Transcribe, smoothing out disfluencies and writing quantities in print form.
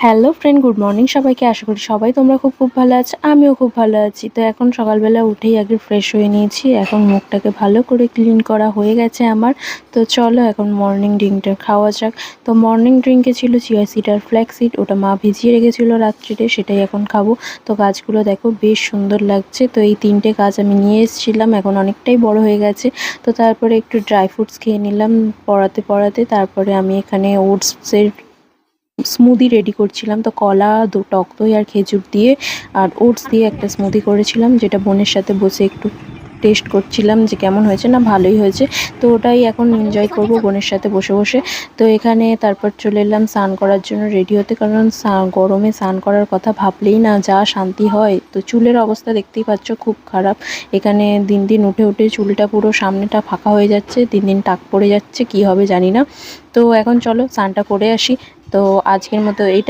Hello friend, good morning সবাইকে। আশা করি সবাই তোমরা খুব ভালো আছো। আমিও খুব ভালো আছি। তো এখন সকালবেলা উঠেই আগে ফ্রেশ হয়ে নিয়েছি। এখন মুখটাকে ভালো করে ক্লিন করা হয়ে গেছে আমার। তো চলো এখন মর্নিং ড্রিঙ্কটা খাওয়া যাক। তো মর্নিং ড্রিঙ্কে ছিল চিয়া সিড আর ফ্ল্যাক্স সিড, ওটা মা ভিজিয়ে রেখেছিলো রাত্রিরে, সেটাই এখন খাবো। তো গাছগুলো দেখো বেশ সুন্দর লাগছে। তো এই 3টে গাছ আমি নিয়ে এসেছিলাম, এখন অনেকটাই বড় হয়ে গেছে। তো তারপরে একটু ড্রাই ফ্রুটস খেয়ে নিলাম পড়াতে। তারপরে আমি এখানে ওটসের স্মুদি রেডি করছিলাম। তো কলা, টক দই আর খেজুর দিয়ে আর ওটস দিয়ে একটা স্মুদি করেছিলাম, যেটা বোনের সাথে বসে একটু টেস্ট করছিলাম যে কেমন হয়েছে। না, ভালোই হয়েছে। তো ওটাই এখন এনজয় করব বোনের সাথে বসে। তো এখানে তারপর চলে এলাম স্নান করার জন্য রেডি হতে, কারণ গরমে স্নান করার কথা ভাবলেই না যা শান্তি হয়। তো চুলের অবস্থা দেখতেই পাচ্ছ, খুব খারাপ। এখানে দিন উঠে চুলটা পুরো সামনেটা ফাঁকা হয়ে যাচ্ছে, দিন টাক পড়ে যাচ্ছে, কি হবে জানি না। তো এখন চলো স্নানটা করে আসি। তো আজকের মতো এইটা।